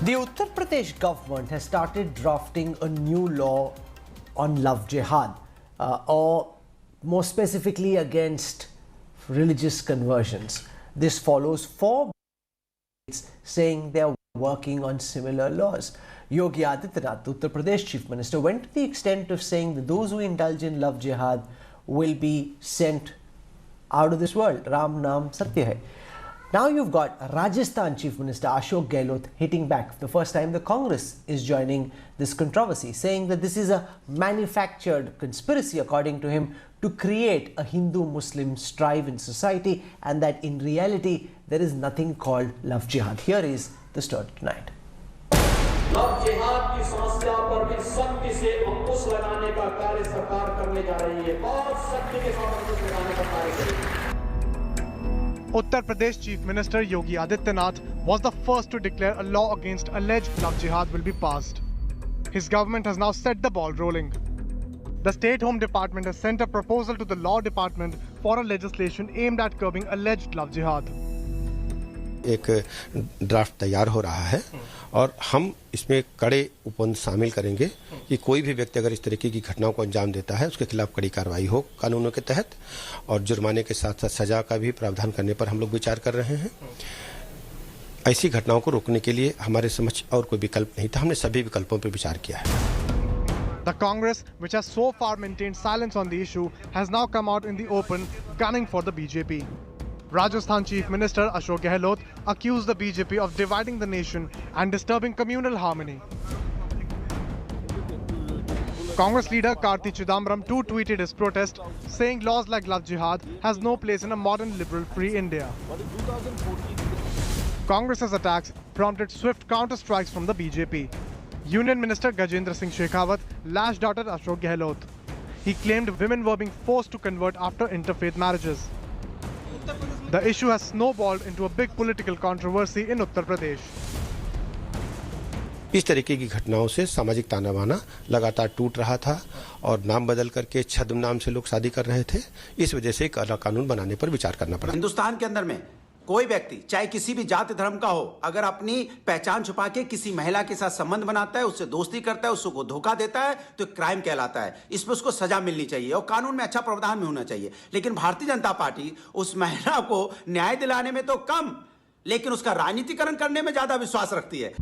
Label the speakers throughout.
Speaker 1: The Uttar Pradesh government has started drafting a new law on Love Jihad, or more specifically against religious conversions. This follows 4 states saying they are working on similar laws. Yogi Adityanath, Uttar Pradesh Chief Minister, went to the extent of saying that those who indulge in Love Jihad will be sent out of this world. Ram Naam Satya Hai. Now you've got Rajasthan Chief Minister Ashok Gehlot hitting back. For the first time, the Congress is joining this controversy, saying that this is a manufactured conspiracy, according to him, to create a Hindu-Muslim strife in society, and that in reality, there is nothing called Love Jihad. Here is the story tonight.
Speaker 2: Love जिहाद की समस्या पर भी सख्ती से अंकुश लगाने का कार्य सरकार करने जा रही है। बहुत सख्ती के साथ अंकुश लगाने का कार्य करेगी।
Speaker 3: Uttar Pradesh Chief Minister Yogi Adityanath was the first to declare a law against alleged love jihad will be passed. His government has now set the ball rolling. The State Home Department has sent a proposal to the Law Department for a legislation aimed at curbing alleged love jihad.
Speaker 4: एक draft तैयार हो रहा है और हम इसमें कड़े उपबंध शामिल करेंगे कि कोई भी व्यक्ति अगर इस तरीके की घटनाओं को अंजाम देता है उसके खिलाफ कड़ी कार्रवाई हो कानूनों के तहत, और जुर्माने के साथ साथ सजा का भी प्रावधान करने पर हम लोग विचार कर रहे हैं। ऐसी घटनाओं को रोकने के लिए हमारे समक्ष और कोई विकल्प नहीं था, हमने सभी विकल्पों पर विचार किया है।
Speaker 3: The Congress, which has so far maintained silence on the issue, has now come out in the open, gunning for the BJP. Rajasthan Chief Minister Ashok Gehlot accused the BJP of dividing the nation and disturbing communal harmony. Congress leader Karti Chidambaram too tweeted his protest, saying laws like Love Jihad has no place in a modern liberal free India. Congress's attacks prompted swift counter-strikes from the BJP. Union Minister Gajendra Singh Shekhawat lashed out at Ashok Gehlot. He claimed women were being forced to convert after interfaith marriages. The issue has snowballed into a big political controversy in Uttar Pradesh.
Speaker 4: इस तरीके की घटनाओं से सामाजिक ताना बाना लगातार टूट रहा था और नाम बदल करके छद्म नाम से लोग शादी कर रहे थे। इस वजह से एक अलग कानून बनाने पर विचार करना पड़ा।
Speaker 5: हिंदुस्तान के अंदर में कोई व्यक्ति चाहे किसी भी जाति धर्म का हो, अगर अपनी पहचान छुपा के किसी महिला के साथ संबंध बनाता है, उससे दोस्ती करता है, उसको धोखा देता है, तो क्राइम कहलाता है। इस पर उसको सजा मिलनी चाहिए और कानून में अच्छा प्रावधान भी होना चाहिए। लेकिन भारतीय जनता पार्टी उस महिला को न्याय दिलाने में तो कम, लेकिन उसका राजनीतिकरण करने में ज्यादा विश्वास रखती है।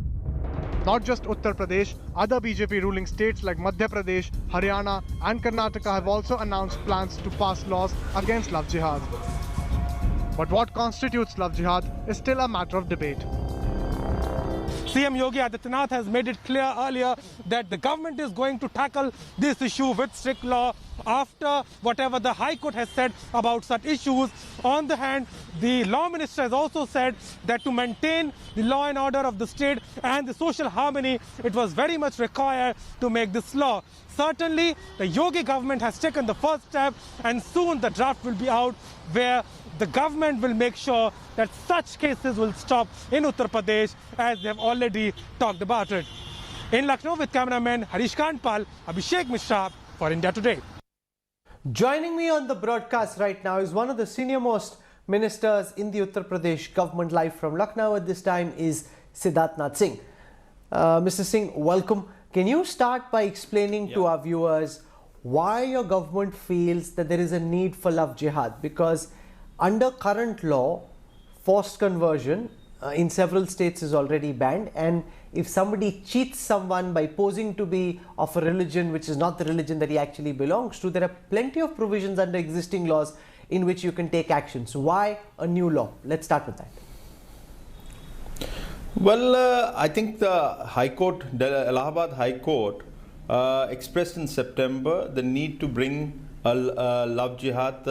Speaker 3: Not just Uttar Pradesh, other BJP ruling states like Madhya Pradesh, Haryana and Karnataka have also announced plans to pass laws against love jihad. But what constitutes love jihad is still a matter of debate.
Speaker 6: CM Yogi Adityanath has made it clear earlier that the government is going to tackle this issue with strict law after whatever the High Court has said about such issues. On the hand, the Law Minister has also said that to maintain the law and order of the state and the social harmony, it was very much required to make this law. Certainly, the Yogi government has taken the first step, and soon the draft will be out where the government will make sure that such cases will stop in Uttar Pradesh, as they have already talked about it. In Lucknow with cameraman Harish Kantpal, Abhishek Mishra for India Today.
Speaker 1: Joining me on the broadcast right now is one of the senior-most ministers in the Uttar Pradesh government. Live from Lucknow at this time is Siddharthnath Singh. Mr. Singh, welcome. Can you start by explaining to our viewers why your government feels that there is a need for love jihad? Because under current law, forced conversion in several states is already banned, and if somebody cheats someone by posing to be of a religion which is not the religion that he actually belongs to, there are plenty of provisions under existing laws in which you can take action. So why a new law? Let's start with that.
Speaker 7: Well, I think the High Court, the Allahabad High Court expressed in September the need to bring a love jihad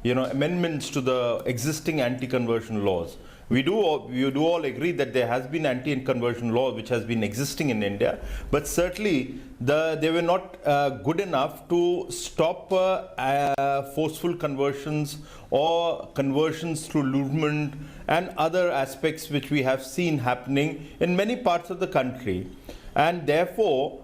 Speaker 7: amendments to the existing anti-conversion laws. We do all agree that there has been anti-conversion law which has been existing in India, but certainly they were not good enough to stop forceful conversions or conversions through lewdment and other aspects which we have seen happening in many parts of the country. And therefore,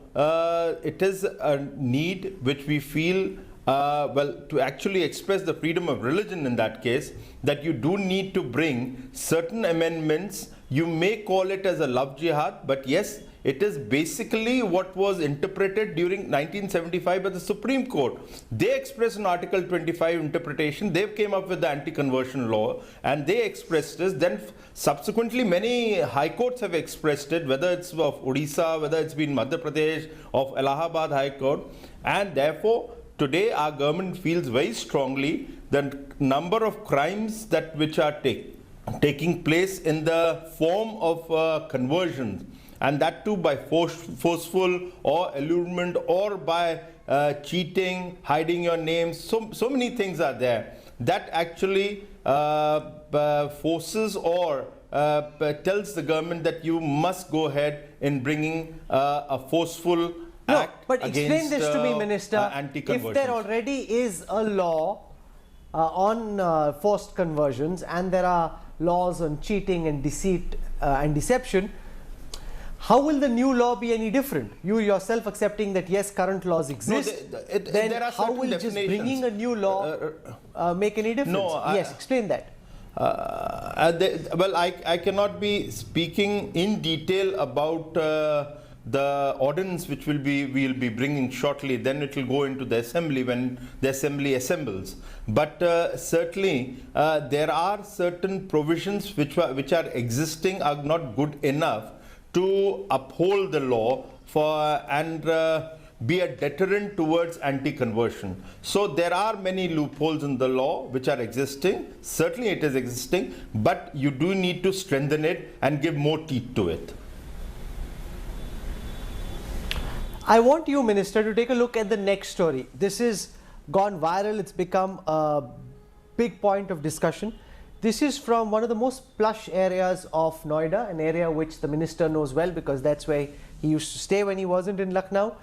Speaker 7: it is a need which we feel to actually express the freedom of religion in that case, that you do need to bring certain amendments. You may call it as a love jihad, but yes, it is basically what was interpreted during 1975 by the Supreme Court. They expressed an Article 25 interpretation. They came up with the anti-conversion law and they expressed this. Then subsequently many high courts have expressed it, whether it's of Odisha, whether it's been Madhya Pradesh, of Allahabad High Court. And therefore, today our government feels very strongly the number of crimes that which are taking place in the form of conversions, and that too by forceful or allurement or by cheating, hiding your name. So many things are there that actually forces or tells the government that you must go ahead in bringing a forceful act
Speaker 1: but explain
Speaker 7: against
Speaker 1: this to me, Minister. If there already is a law on forced conversions and there are laws on cheating and deceit and deception, how will the new law be any different? You yourself accepting that yes, current laws exist, then
Speaker 7: there are
Speaker 1: how will just bringing a new law make any difference?
Speaker 7: No,
Speaker 1: yes, explain that.
Speaker 7: Well, I cannot be speaking in detail about the ordinance which we'll be bringing shortly. Then it will go into the assembly when the assembly assembles. But certainly there are certain provisions which are existing, are not good enough to uphold the law and be a deterrent towards anti-conversion. So there are many loopholes in the law which are existing. Certainly it is existing, but you do need to strengthen it and give more teeth to it.
Speaker 1: I want you, Minister, to take a look at the next story. This has gone viral. It's become a big point of discussion. This is from one of the most plush areas of Noida, an area which the minister knows well because that's where he used to stay when he wasn't in Lucknow.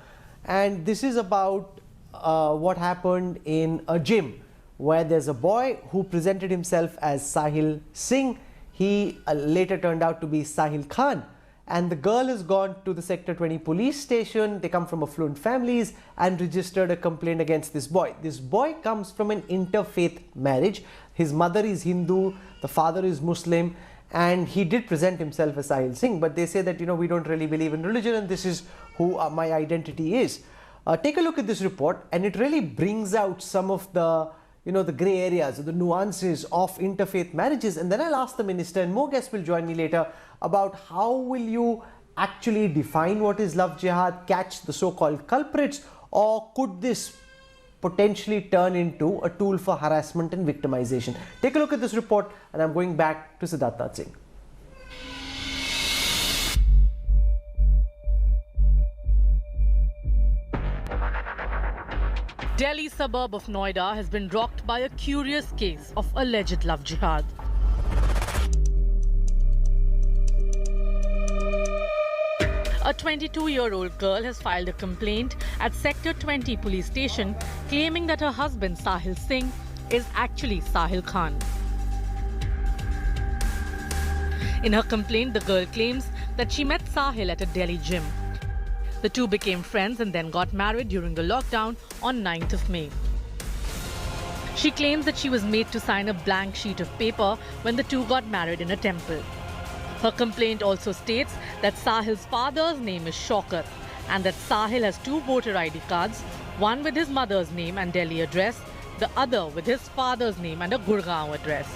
Speaker 1: And this is about what happened in a gym where there's a boy who presented himself as Sahil Singh. He later turned out to be Sahil Khan. And the girl has gone to the Sector 20 police station. They come from affluent families and registered a complaint against this boy. This boy comes from an interfaith marriage. His mother is Hindu, the father is Muslim, and he did present himself as Sahil Singh. But they say that, we don't really believe in religion and this is who my identity is. Take a look at this report and it really brings out some of the the grey areas, the nuances of interfaith marriages. And then I'll ask the minister, and more guests will join me later, about how will you actually define what is love jihad, catch the so-called culprits, or could this potentially turn into a tool for harassment and victimization? Take a look at this report, and I'm going back to Siddharth Singh.
Speaker 8: Delhi suburb of Noida has been rocked by a curious case of alleged love jihad. A 22-year-old girl has filed a complaint at Sector 20 police station claiming that her husband Sahil Singh is actually Sahil Khan. In her complaint, the girl claims that she met Sahil at a Delhi gym. The two became friends and then got married during the lockdown on 9th of May. She claims that she was made to sign a blank sheet of paper when the two got married in a temple. Her complaint also states that Sahil's father's name is Shaukat and that Sahil has two voter ID cards, one with his mother's name and Delhi address, the other with his father's name and a Gurgaon address.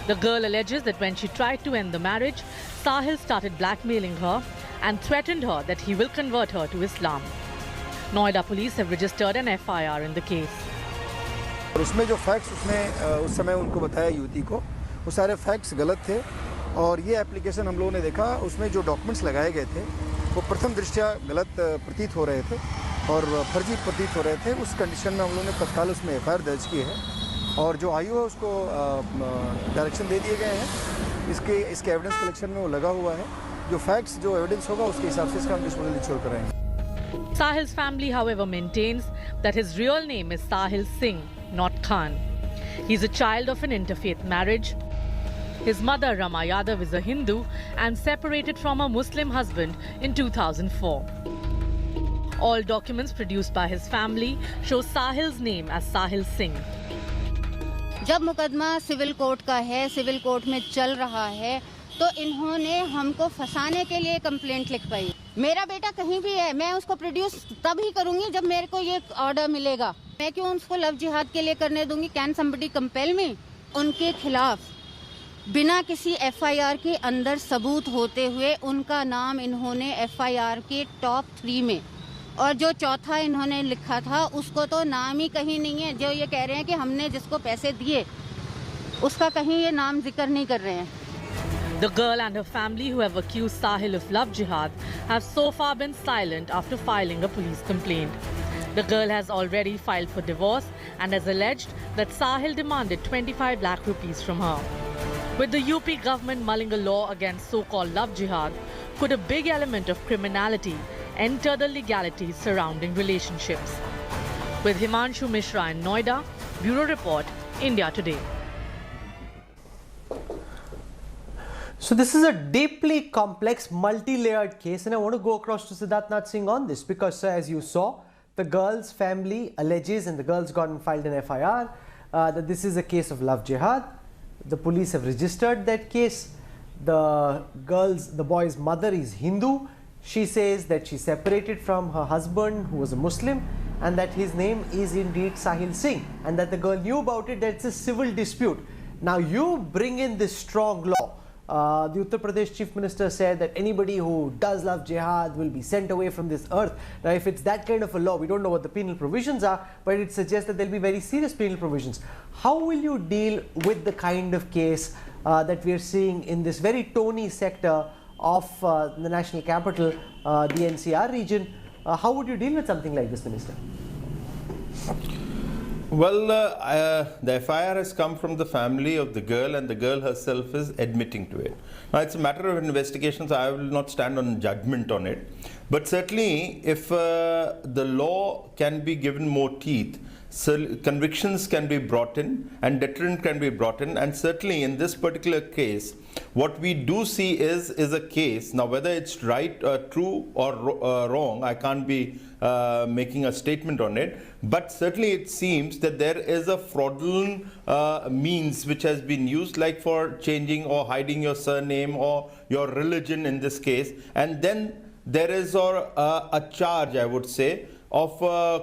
Speaker 8: The girl alleges that when she tried to end the marriage, Sahil started blackmailing her and threatened her that he will convert her to Islam. Noida police have registered an FIR in the case.
Speaker 9: उसमें जो facts उसने उस समय उनको बताया युवती को, वो सारे फैक्ट्स गलत थे और ये एप्लीकेशन हम लोगों ने देखा उसमें जो डॉक्यूमेंट्स लगाए गए थे वो प्रथम दृष्टया गलत प्रतीत हो रहे थे और फर्जी प्रतीत हो रहे थे। उस कंडीशन में हम लोगों ने तत्काल उसमें FIR दर्ज की है और जो आयु है उसको डायरेक्शन दे दिए गए हैं। इसके एविडेंस कलेक्शन में वो लगा हुआ है। जो फैक्ट्स जो एविडेंस होगा उसके हिसाब से इसका हम डिस्पोजल इंश्योर कराएंगे।
Speaker 8: Sahil's family, however, maintains that his real name is Sahil Singh, not Khan. He's a child of an interfaith marriage. His mother, Rama Yadav, is a Hindu and separated from her Muslim husband in 2004. All documents produced by his family show Sahil's name as Sahil Singh.
Speaker 10: जब मुकदमा civil court का है, civil court में चल रहा है, तो इन्होंने हमको फंसाने के लिए कंप्लेंट लिख पाई। मेरा बेटा कहीं भी है, मैं उसको प्रोड्यूस तब ही करूंगी जब मेरे को ये ऑर्डर मिलेगा। मैं क्यों उसको लव जिहाद के लिए करने दूंगी? कैन समबडी कंपेल मी? उनके खिलाफ बिना किसी एफआईआर के अंदर सबूत होते हुए उनका नाम इन्होंने एफआईआर के टॉप 3 में, और जो चौथा इन्होंने लिखा था उसको तो नाम ही कहीं नहीं है। जो ये कह रहे हैं कि हमने जिसको पैसे दिए उसका कहीं ये नाम जिक्र नहीं कर रहे हैं।
Speaker 8: The girl and her family who have accused Sahil of love jihad have so far been silent after filing a police complaint. The girl has already filed for divorce and has alleged that Sahil demanded 25 lakh rupees from her. With the UP government mulling a law against so-called love jihad, could a big element of criminality enter the legalities surrounding relationships? With Himanshu Mishra in Noida, Bureau Report, India Today.
Speaker 1: So this is a deeply complex, multi-layered case, and I want to go across to Siddharth Singh on this because, as you saw, the girl's family alleges, and the girl's gone and filed an FIR, that this is a case of love jihad. The police have registered that case. The boy's mother is Hindu. She says that she separated from her husband, who was a Muslim, and that his name is indeed Sahil Singh, and that the girl knew about it, that it's a civil dispute. Now you bring in this strong law. The Uttar Pradesh Chief Minister said that anybody who does love jihad will be sent away from this earth. Now, if it's that kind of a law, we don't know what the penal provisions are, but it suggests that there'll be very serious penal provisions. How will you deal with the kind of case that we are seeing in this very tony sector of the national capital, the NCR region? How would you deal with something like this, Minister?
Speaker 7: Well, the FIR has come from the family of the girl, and the girl herself is admitting to it. Now, it's a matter of investigation, so I will not stand on judgment on it. But certainly, if the law can be given more teeth, so convictions can be brought in and deterrent can be brought in, and certainly in this particular case, what we do see is a case. Now, whether it's right, true or wrong, I can't be making a statement on it, but certainly it seems that there is a fraudulent means which has been used, like for changing or hiding your surname or your religion in this case, and then there is a charge, I would say, of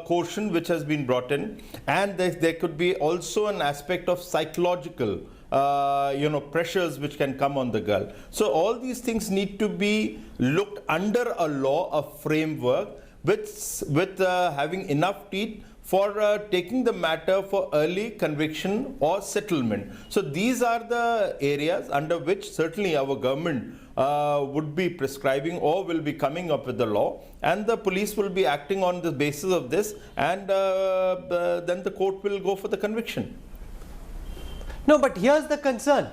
Speaker 7: coercion which has been brought in, and there could be also an aspect of psychological pressures which can come on the girl. So all these things need to be looked under a law, a framework with having enough teeth for taking the matter for early conviction or settlement. So these are the areas under which certainly our government would be prescribing or will be coming up with the law, and the police will be acting on the basis of this, and then the court will go for the conviction.
Speaker 1: No, but here's the concern.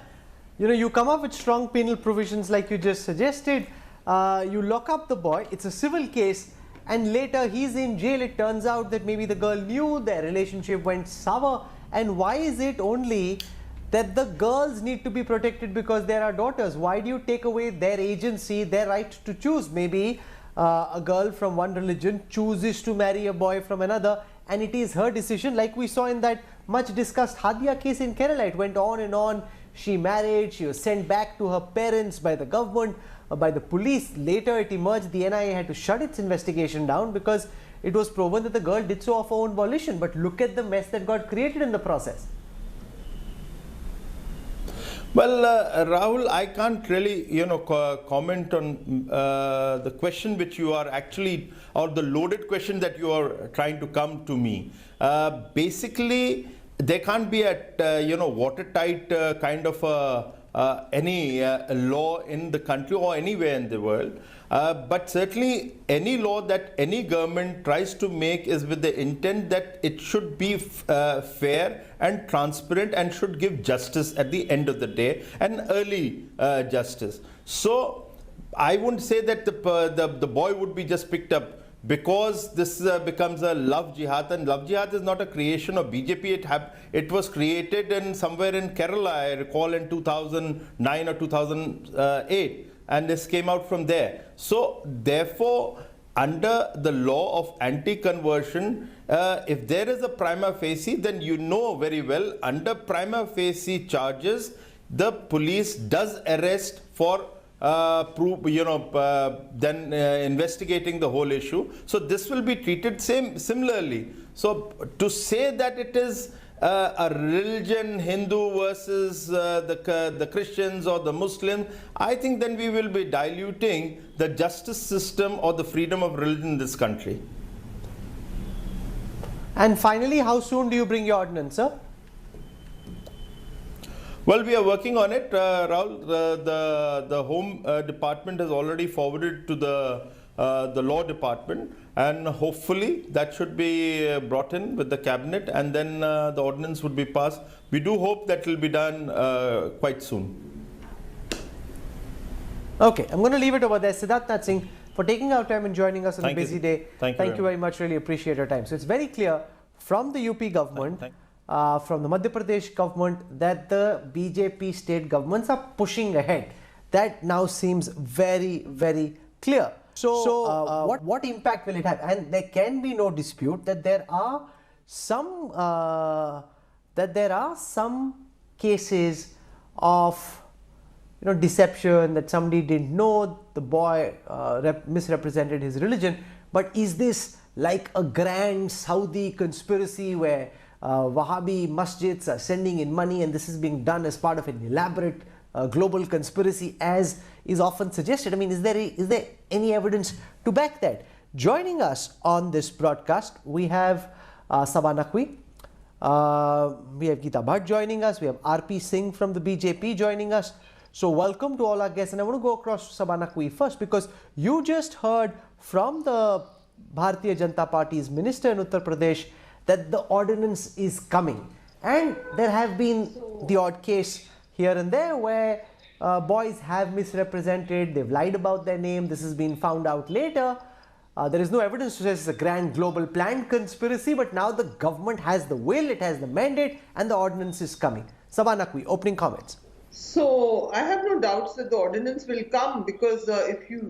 Speaker 1: You come up with strong penal provisions like you just suggested. You lock up the boy. It's a civil case, and later he's in jail. It turns out that maybe the girl knew, their relationship went sour. And why is it only that the girls need to be protected because they are daughters? Why do you take away their agency, their right to choose? Maybe a girl from one religion chooses to marry a boy from another, and it is her decision, like we saw in that much discussed Hadia case in Kerala. It went on and on. She married, she was sent back to her parents by the government, by the police. Later it emerged the NIA had to shut its investigation down because it was proven that the girl did so of her own volition. But look at the mess that got created in the process.
Speaker 7: Well, Rahul, I can't really, comment on the question which you are actually, or the loaded question that you are trying to come to me. Basically, there can't be a, watertight kind of any law in the country or anywhere in the world. But certainly any law that any government tries to make is with the intent that it should be fair and transparent and should give justice at the end of the day, and early justice. So I wouldn't say that the boy would be just picked up because this becomes a love jihad, and love jihad is not a creation of BJP. It was created in somewhere in Kerala, I recall, in 2009 or 2008, and this came out from there. So therefore, under the law of anti-conversion, if there is a prima facie, then you know very well under prima facie charges, the police does arrest for investigating the whole issue. So this will be treated similarly. So to say that it is a religion, Hindu versus the Christians or the Muslims, I think then we will be diluting the justice system or the freedom of religion in this country.
Speaker 1: And finally, how soon do you bring your ordinance, sir?
Speaker 7: Well, we are working on it, Rahul. The Home Department has already forwarded to the Law Department, and hopefully that should be brought in with the Cabinet, and then the ordinance would be passed. We do hope that will be done quite soon.
Speaker 1: Okay, I'm going to leave it over there. Siddharth Singh, for taking our time and joining us on a busy day.
Speaker 7: Thank
Speaker 1: you very much. Really appreciate your time. So it's very clear from the UP government, from the Madhya Pradesh government, that the BJP state governments are pushing ahead. That now seems very, very clear. So, what impact will it have? And there can be no dispute that there are some cases of deception, that somebody didn't know, the boy misrepresented his religion. But is this like a grand Saudi conspiracy where Wahhabi masjids are sending in money, and this is being done as part of an elaborate global conspiracy, as is often suggested? I mean, is there any evidence to back that? Joining us on this broadcast, we have Sabha Naqvi, we have Geeta Bhatt joining us, we have RP Singh from the BJP joining us. So welcome to all our guests, and I want to go across to Sabha Naqvi first, because you just heard from the Bharatiya Janata Party's minister in Uttar Pradesh that the ordinance is coming, and there have been the odd case here and there where boys have misrepresented, they've lied about their name, this has been found out later. There is no evidence to say it's a grand global planned conspiracy, but now the government has the will, it has the mandate, and the ordinance is coming. Sabha Naqvi, opening comments.
Speaker 11: So I have no doubts that the ordinance will come, because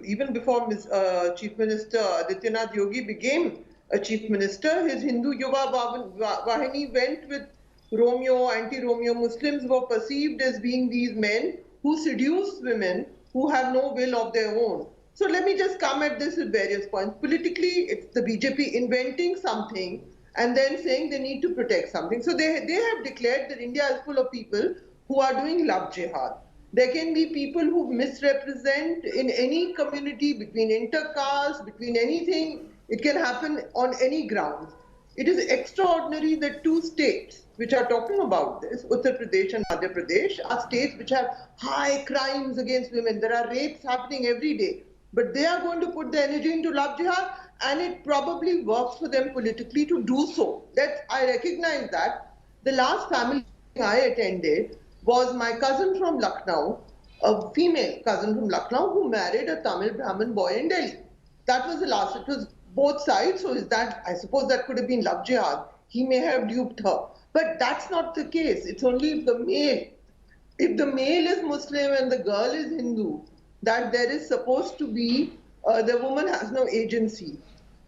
Speaker 11: even before Chief Minister Adityanath Yogi became a Chief Minister, his Hindu Yuva Vahini went with Romeo, anti-Romeo Muslims were perceived as being these men who seduce women who have no will of their own. So let me just come at this with various points. Politically, it's the BJP inventing something and then saying they need to protect something. So they have declared that India is full of people who are doing love jihad. There can be people who misrepresent in any community, between intercaste, between anything. It can happen on any grounds. It is extraordinary that two states which are talking about this, Uttar Pradesh and Madhya Pradesh, are states which have high crimes against women. There are rapes happening every day. But they are going to put the energy into love jihad, and it probably works for them politically to do so. I recognize that. The last family I attended was my cousin from Lucknow, a female cousin from Lucknow, who married a Tamil Brahmin boy in Delhi. That was the last. It was both sides. So I suppose that could have been love jihad. He may have duped her. But that's not the case. It's only if the male is Muslim and the girl is Hindu, that there is supposed to be, the woman has no agency.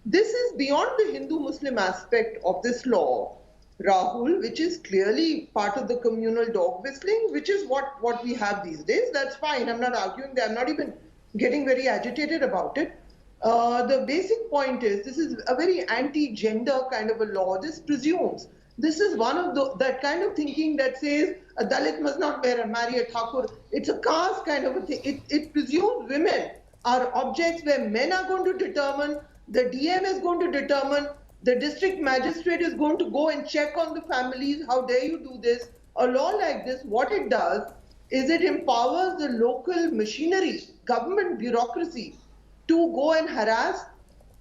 Speaker 11: This is beyond the Hindu-Muslim aspect of this law, Rahul, which is clearly part of the communal dog whistling, which is what we have these days. That's fine. I'm not arguing that. I'm not even getting very agitated about it. The basic point is this is a very anti-gender kind of a law. This presumes. This is one of that kind of thinking that says a Dalit must not marry a Thakur. It's a caste kind of a thing. It presumes women are objects where men are going to determine, the DM is going to determine, the district magistrate is going to go and check on the families. How dare you do this? A law like this, what it does is it empowers the local machinery, government bureaucracy, to go and harass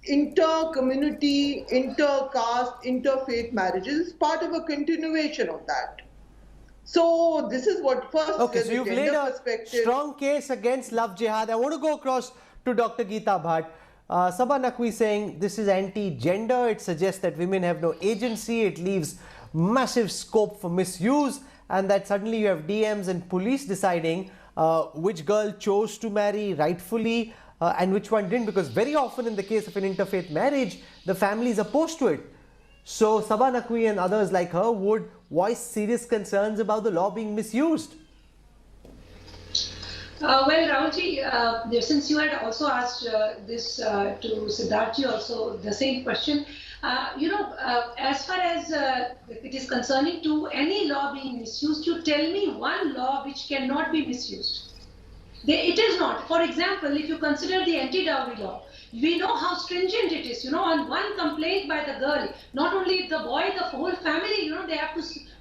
Speaker 11: inter-community, inter-caste, interfaith marriages. Part of a continuation of that. So this is what first.
Speaker 1: Okay, so you've laid a strong case against love jihad. I want to go across to Dr. Geeta Bhatt. Sabha Naqvi saying this is anti-gender. It suggests that women have no agency. It leaves massive scope for misuse, and that suddenly you have DMs and police deciding which girl chose to marry rightfully. and which one didn't, because very often in the case of an interfaith marriage, the family is opposed to it. So Sabah Naqvi and others like her would voice serious concerns about the law being misused.
Speaker 12: Well, Rahulji, since you had also asked this to Siddharthji also the same question, as far as it is concerning to any law being misused, you tell me one law which cannot be misused. It is not. For example, if you consider the anti-dowry law, we know how stringent it is. On one complaint by the girl, not only the boy, the whole family,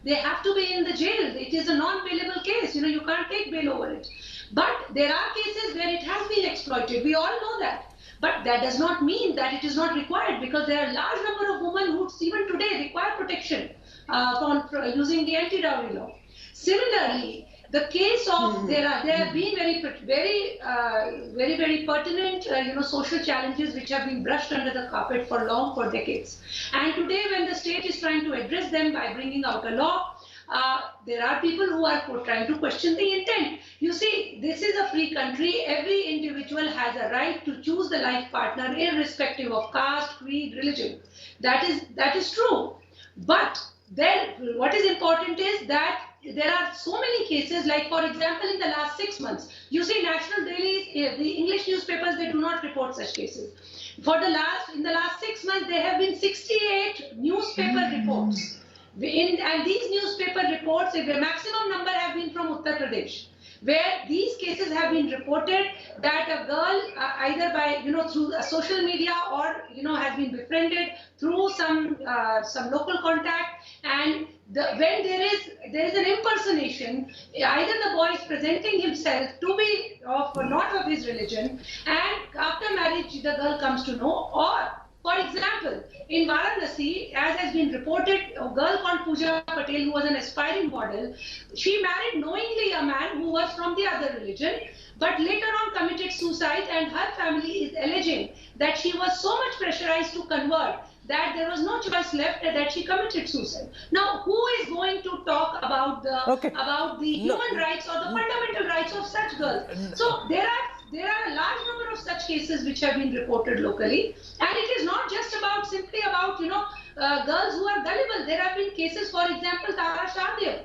Speaker 12: they have to be in the jail. It is a non-bailable case. You can't take bail over it. But there are cases where it has been exploited. We all know that. But that does not mean that it is not required, because there are a large number of women who even today require protection from using the anti-dowry law. Similarly, the case of there have been very pertinent social challenges which have been brushed under the carpet for decades. And today, when the state is trying to address them by bringing out a law, there are people who are trying to question the intent. You see, this is a free country. Every individual has a right to choose the life partner irrespective of caste, creed, religion. That is true. But then what is important is that there are so many cases, like for example, in the last 6 months, you see national dailies, the English newspapers, they do not report such cases. In the last 6 months, there have been 68 newspaper reports. And these newspaper reports, the maximum number have been from Uttar Pradesh, where these cases have been reported that a girl either by through social media or has been befriended through some local contact, and when there is an impersonation, either the boy is presenting himself to be not of his religion, and after marriage the girl comes to know. Or for example, in Varanasi, as has been reported, a girl called Pooja Patel, who was an aspiring model, she married knowingly a man who was from the other religion, but later on committed suicide, and her family is alleging that she was so much pressurized to convert that there was no choice left, that she committed suicide. Now, who is going to talk about the human rights or the fundamental rights of such girls? So there are a large number of such cases which have been reported locally, and it is not just simply about girls who are gullible. There have been cases, for example, Tara Shahdev,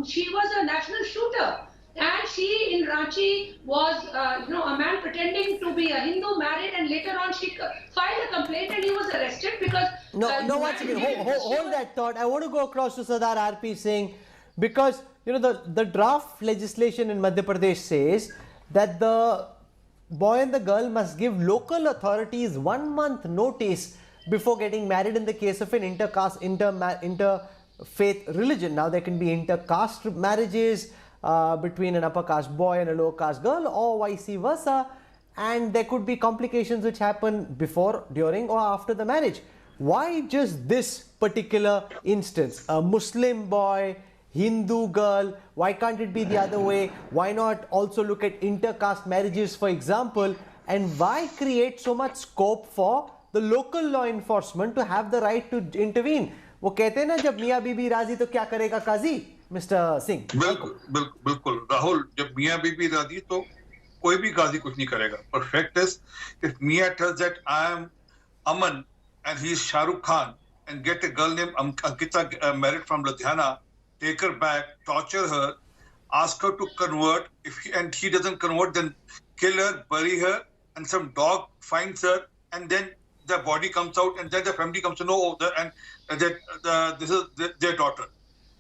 Speaker 12: she was a national shooter, and she in Ranchi was a man pretending to be a Hindu, married, and later on she filed a complaint and he was arrested because
Speaker 1: once again, hold that thought. I want to go across to Sardar RP saying, because the draft legislation in Madhya Pradesh says that the boy and the girl must give local authorities 1 month notice before getting married in the case of an interfaith religion. Now there can be intercaste marriages between an upper caste boy and a lower caste girl, or vice versa, and there could be complications which happen before, during or after the marriage. Why just this particular instance? A Muslim boy, Hindu girl, why can't it be the other way? Why not also look at intercaste marriages, for example? And why create so much scope for the local law enforcement to have the right to intervene? वो कहते हैं ना, जब मियाँ बीबी राजी तो क्या करेगा काजी, मिस्टर सिंह?
Speaker 13: बिल्कुल राहुल, जब मियाँ बीबी राजी तो कोई भी काजी कुछ नहीं करेगा. But fact is, if Mia tells that I am Aman and he is Shah Rukh Khan, and get a girl named Ankita married from Ludhiana, take her back, torture her, ask her to convert. If he doesn't convert, then kill her, bury her, and some dog finds her, and then the body comes out, and then the family comes to know that this is their daughter.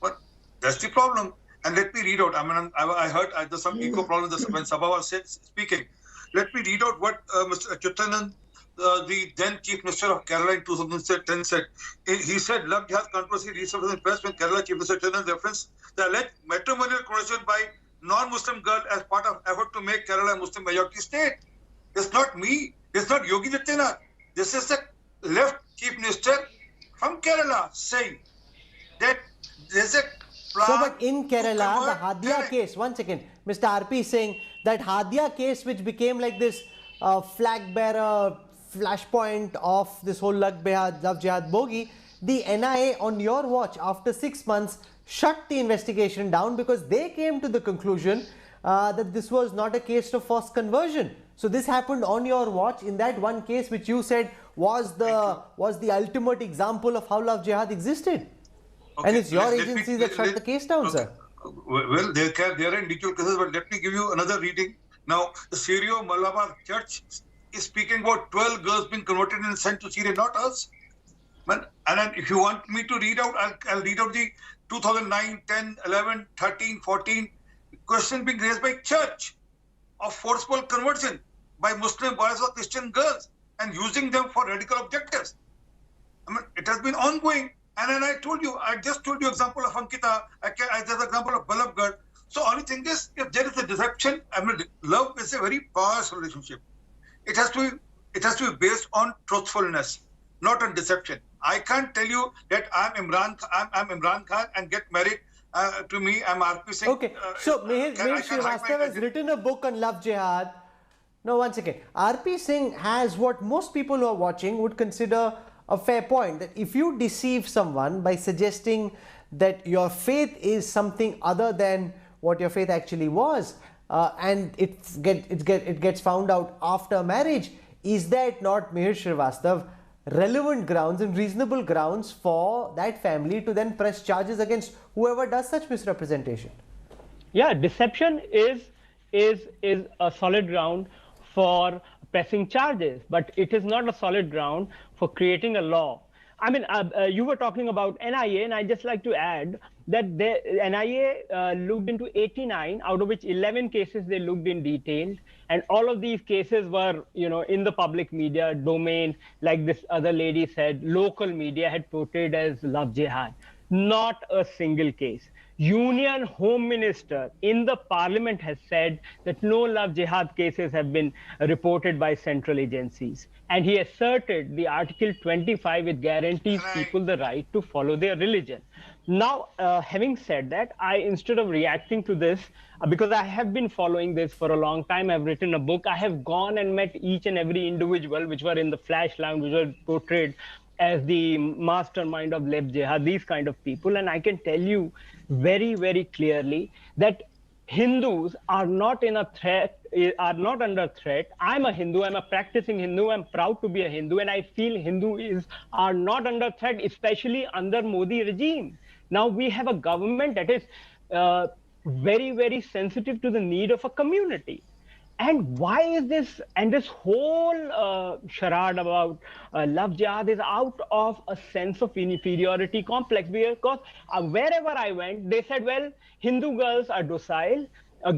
Speaker 13: But that's the problem. And let me read out. I mean, I heard there's some eco problem when Sabha was speaking. Let me read out what Mr. Achyutanand, the then Chief Minister of Kerala in 2010 said. He said, Love Jihad controversy resurfaced in press when Kerala Chief Minister Achyutanand referenced the alleged matrimonial conversion by non-Muslim girl as part of effort to make Kerala a Muslim majority state. It's not me. It's not Yogi Adityanath. This is the left Chief Minister from Kerala saying that there's a plan.
Speaker 1: So, but in Kerala, the Hadia case, one second, Mr. RP is saying that Hadia case, which became like this flag bearer, flashpoint of this whole Love Jihad bogie, the NIA on your watch after 6 months shut the investigation down because they came to the conclusion that this was not a case of forced conversion. So this happened on your watch in that one case which you said was the ultimate example of how Love Jihad existed. Okay. And it's your agency that shut the case down, sir.
Speaker 13: Well, there are individual cases, but let me give you another reading. Now, the Syrio Malabar Church is speaking about 12 girls being converted and sent to Syria, not us. And then if you want me to read out, I'll read out the 2009, 10, 11, 13, 14 question being raised by church of forceful conversion by Muslim boys or Christian girls and using them for radical objectives. I mean, it has been ongoing. And then I just told you example of Ankita, there's example of Balabgarh. So only thing is, if there is a deception, I mean, love is a very powerful relationship. It has to be based on truthfulness, not on deception. I can't tell you that I'm Imran Khan and get married to me. I'm RP Singh.
Speaker 1: Okay, so Mihir Srivastava has written a book on Love Jihad. No, one second. RP Singh has what most people who are watching would consider a fair point, that if you deceive someone by suggesting that your faith is something other than what your faith actually was, and it gets found out after marriage, is that not, Mihir Srivastava, relevant grounds and reasonable grounds for that family to then press charges against whoever does such misrepresentation?
Speaker 14: Yeah, deception is a solid ground for pressing charges, but it is not a solid ground for creating a law. I mean, you were talking about NIA, and I'd just like to add that the NIA looked into 89, out of which 11 cases they looked in detail, and all of these cases were, in the public media domain, like this other lady said, local media had portrayed as Love Jihad. Not a single case. Union Home Minister in the Parliament has said that no Love Jihad cases have been reported by central agencies. And he asserted the Article 25, which guarantees people the right to follow their religion. Now, having said that, instead of reacting to this, because I have been following this for a long time, I've written a book. I have gone and met each and every individual which were in the flash lounge, which were portrayed as the mastermind of Love Jihad, these kind of people. And I can tell you very, very clearly that Hindus are not under threat. I'm a Hindu, I'm a practicing Hindu, I'm proud to be a Hindu, and I feel Hindus are not under threat, especially under Modi regime. Now we have a government that is very, very sensitive to the need of a community. And why is this, and this whole charade about Love Jihad is out of a sense of inferiority complex, because wherever I went, they said, well, Hindu girls are docile,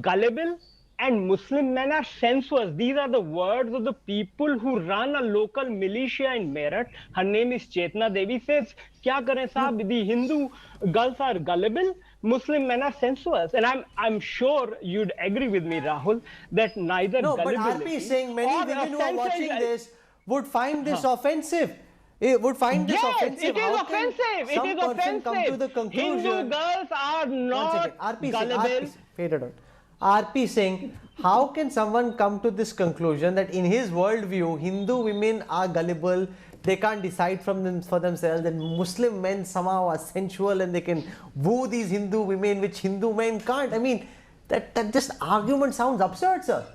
Speaker 14: gullible, and Muslim men are sensuous. These are the words of the people who run a local militia in Meerut. Her name is Chetna Devi. Says, kya kare saab, the Hindu girls are gullible, Muslim men are sensuous. And I'm sure you'd agree with me, Rahul, that neither gullibility...
Speaker 1: No, but RP is saying many women who are watching this would find this offensive. It would find this offensive.
Speaker 14: It is offensive. It is offensive.
Speaker 1: Come to the conclusion,
Speaker 14: Hindu girls are not gullible.
Speaker 1: Faded out. RP saying, how can someone come to this conclusion that in his worldview, Hindu women are gullible, they can't decide for themselves, and Muslim men somehow are sensual and they can woo these Hindu women, which Hindu men can't? I mean, that just argument sounds absurd, sir.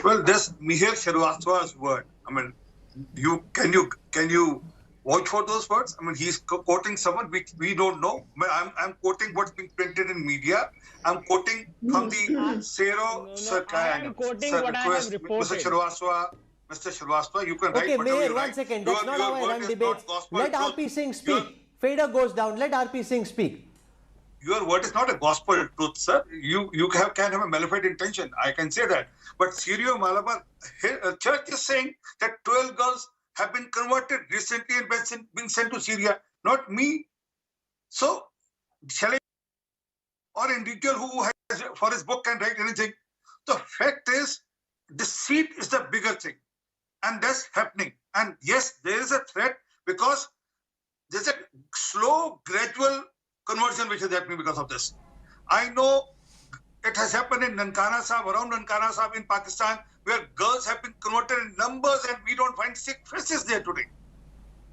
Speaker 13: Well, that's Mihir Srivastava's word. I mean, can you watch for those words? I mean, he's quoting someone which we don't know. I'm quoting what's being printed in media. I'm quoting from the Sero Sarkar.
Speaker 14: I'm quoting what I have reported.
Speaker 13: Mr. Srivastava, you can write whatever
Speaker 1: Mayor,
Speaker 13: you
Speaker 1: 1 second. That's not how I run debates. Let RP Singh speak. Fader goes down. Let RP Singh speak.
Speaker 13: Your word is not a gospel truth, sir. You can have a malevolent intention. I can say that. But Syrio Malabar Church is saying that 12 girls have been converted recently and been sent to Syria. Not me. So, shall I, or individual who has, for his book can write anything. The fact is, deceit is the bigger thing. And that's happening. And yes, there is a threat because there's a slow, gradual conversion which is happening because of this. I know it has happened in Nankana Sahib, around Nankana Sahib in Pakistan, where girls have been converted in numbers and we don't find sick faces there today.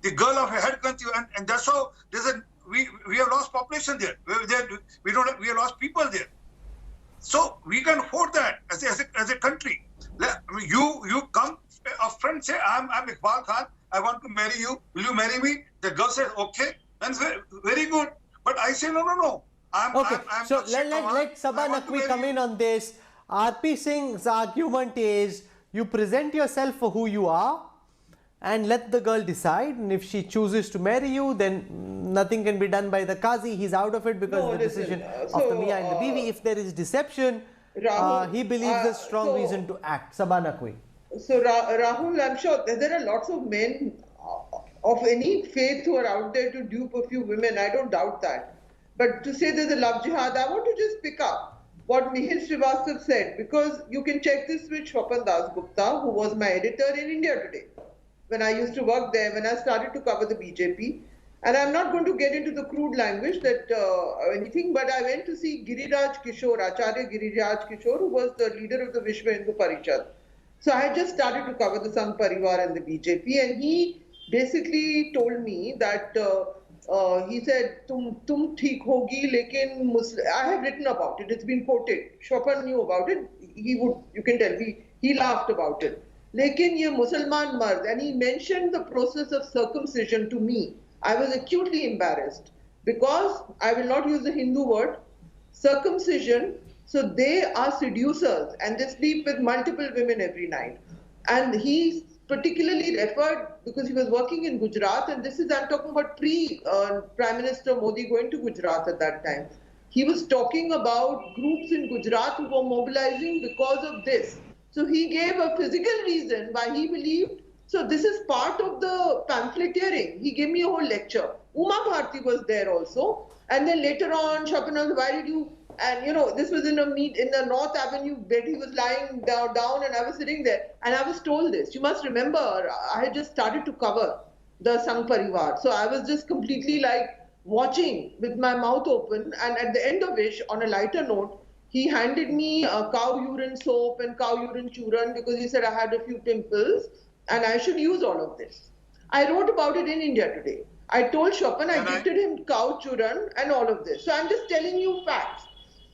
Speaker 13: The girl of a head country, and that's how we have lost population there. We have lost people there. So we can afford that as a country. You come, a friend say, I'm Iqbal Khan, I want to marry you. Will you marry me? The girl says, okay. And very good. But I say, no.
Speaker 1: So let Sabah Naqvi come in on this. RP Singh's argument is you present yourself for who you are and let the girl decide, and if she chooses to marry you, then nothing can be done by the Qazi. He's out of it because of the decision of the Mia and the Biwi. If there is deception,
Speaker 11: Rahul,
Speaker 1: he believes there's strong reason to act. Sabah Naqvi.
Speaker 11: So Rahul, I'm sure there are lots of men of any faith who are out there to dupe a few women. I don't doubt that. But to say there's a love jihad, I want to just pick up what Mihir Srivastava said, because you can check this with Shwapan Das Gupta, who was my editor in India Today. When I used to work there, when I started to cover the BJP. And I'm not going to get into the crude language that anything, but I went to see Giriraj Kishore, Acharya Giriraj Kishore, who was the leader of the Vishwa Hindu Parishad. So I had just started to cover the Sangh Parivar and the BJP, and he basically told me that he said, "Tum theek hogi, lekin I have written about it. It's been quoted. Chopin knew about it. You can tell, he laughed about it. Lekin ye Musalman mard," and he mentioned the process of circumcision to me. I was acutely embarrassed because I will not use the Hindu word, circumcision. So they are seducers and they sleep with multiple women every night. And he particularly referred, because he was working in Gujarat, and this is, I'm talking about pre-Prime Minister Modi going to Gujarat at that time. He was talking about groups in Gujarat who were mobilizing because of this. So he gave a physical reason why he believed. So this is part of the pamphleteering. He gave me a whole lecture. Uma Bharti was there also. And then later on, Chopin, why did you... And this was in the North Avenue bed. He was lying down and I was sitting there. And I was told this. You must remember, I had just started to cover the Sangh Parivar. So I was just completely like watching with my mouth open. And at the end of which, on a lighter note, he handed me a cow urine soap and cow urine churn because he said I had a few pimples and I should use all of this. I wrote about it in India Today. I told Chopin, I gifted him cow churn and all of this. So I'm just telling you facts.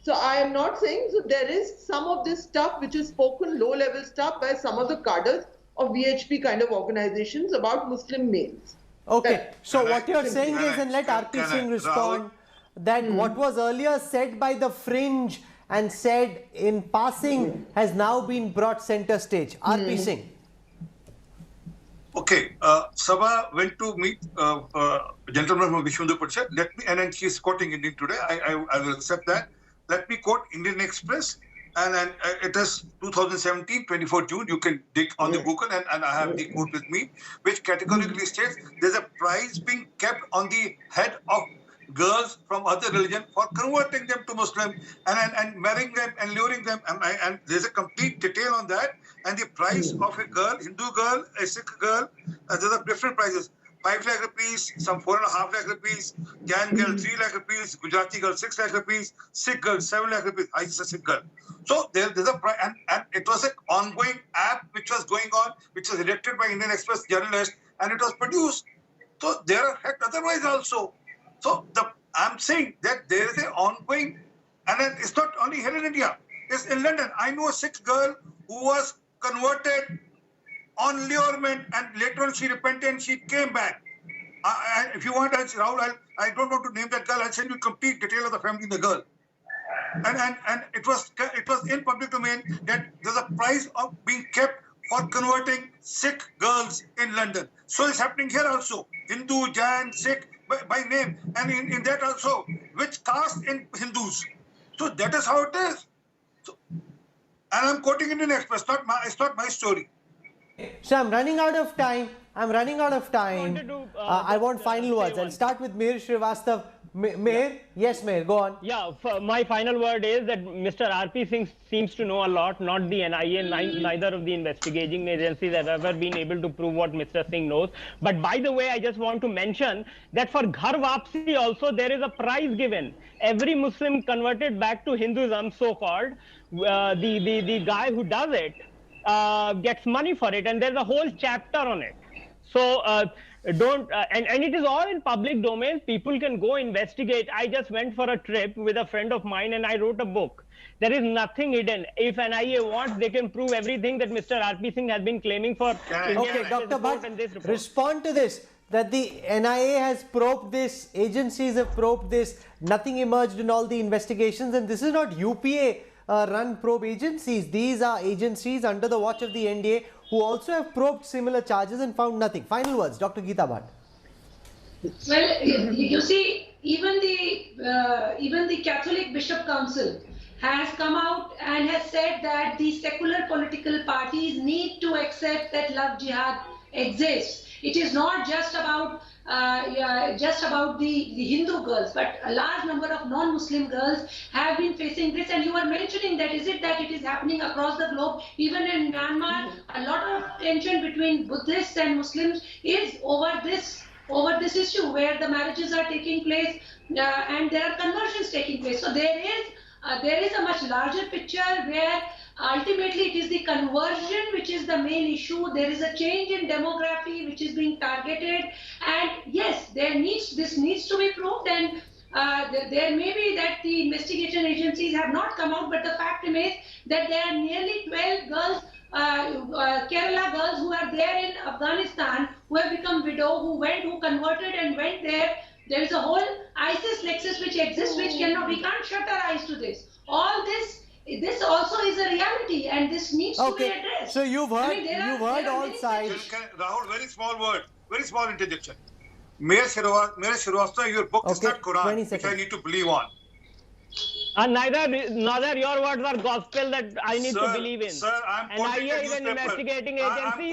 Speaker 11: So I am not saying, so there is some of this stuff which is spoken, low-level stuff by some of the cadres of VHP kind of organizations about Muslim males.
Speaker 1: Okay, so what you're saying is, and let RP Singh respond, that what was earlier said by the fringe and said in passing has now been brought center stage. RP Singh.
Speaker 13: Okay, Sabha went to meet a gentleman from Vishwa Hindu Parishad. And then she's quoting Indian Today. I will accept that. Let me quote Indian Express, and it is 2017, 24 June. You can dig on the Google, and I have the quote with me, which categorically states there's a price being kept on the head of girls from other religion for converting them to Muslim and marrying them and luring them. And there's a complete detail on that. And the price of a girl, Hindu girl, a Sikh girl, there are different prices. 5 lakh rupees, some 4.5 lakh rupees, Jain girl 3 lakh rupees, Gujarati girl 6 lakh rupees, Sikh girl 7 lakh rupees. I is a Sikh girl. So there's a price, and it was an ongoing app which was going on, which was directed by Indian Express journalists, and it was produced. So there are facts otherwise also. So I'm saying that there is an ongoing, and it's not only here in India. It's in London. I know a Sikh girl who was converted on lurement, and later on she repented and she came back. If you want, Rahul, I don't want to name that girl. I'll send you complete detail of the family of the girl. And it was in public domain that there's a price of being kept for converting Sikh girls in London. So it's happening here also. Hindu, Jain, Sikh by name, and in that also which caste in Hindus. So that is how it is. So, and I'm quoting Indian Express. It's not my story.
Speaker 1: So I'm running out of time. I want final words. I'll start with Mihir Srivastava. Mihir? Yes, Mihir, go on.
Speaker 14: Yeah, my final word is that Mr. RP Singh seems to know a lot, not the NIA, neither of the investigating agencies have ever been able to prove what Mr. Singh knows. But by the way, I just want to mention that for Ghar Wapsi also there is a prize given. Every Muslim converted back to Hinduism, so-called, the guy who does it, gets money for it, and there's a whole chapter on it. So Don't and it is all in public domain. People can go investigate. I just went for a trip with a friend of mine and I wrote a book. There is nothing hidden. If NIA wants, they can prove everything that Mr. RP Singh has been claiming for.
Speaker 1: Okay, Dr. Bhatt, respond to this. That the NIA has probed this, agencies have probed this, nothing emerged in all the investigations, and this is not UPA run probe agencies. These are agencies under the watch of the NDA who also have probed similar charges and found nothing. Final words, Dr. Geeta Bhatt.
Speaker 12: Well, you see, even the Catholic Bishop Council has come out and has said that the secular political parties need to accept that Love Jihad exists. It is not just about the Hindu girls, but a large number of non-Muslim girls have been facing this. And you were mentioning that is it happening across the globe? Even in Myanmar, a lot of tension between Buddhists and Muslims is over this issue, where the marriages are taking place and there are conversions taking place. So there is a much larger picture where ultimately it is the conversion which is the main issue. There is a change in demography which is being targeted, and yes, this needs to be proved, and there may be that the investigation agencies have not come out, but the fact remains that there are nearly 12 girls, Kerala girls who are there in Afghanistan who have become widow, who converted and went there. There is a whole ISIS nexus which exists, which we can't shut our eyes to this. All this also is a reality, and this needs to be addressed.
Speaker 1: So you've heard all sides.
Speaker 13: Rahul, very small word, very small interjection. Mere Shrivastava, your book is not Quran, which I need to believe on.
Speaker 14: And neither your words are gospel that I need to believe in.
Speaker 13: Sir, I'm quoting the newspaper.
Speaker 14: Investigating agency,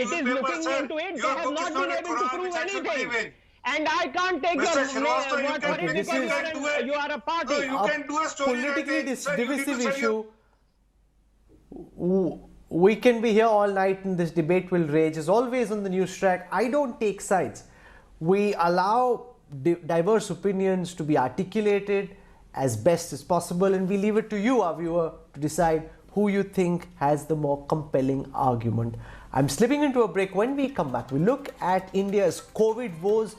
Speaker 14: it is looking into it. They have not been able to prove anything. And I can't take your word for it because you are a party.
Speaker 13: No, you can do a story
Speaker 1: politically divisive issue. We can be here all night and this debate will rage. As always on the Newstrack, I don't take sides. We allow diverse opinions to be articulated as best as possible, and we leave it to you, our viewer, to decide who you think has the more compelling argument. I'm slipping into a break. When we come back, we look at India's COVID woes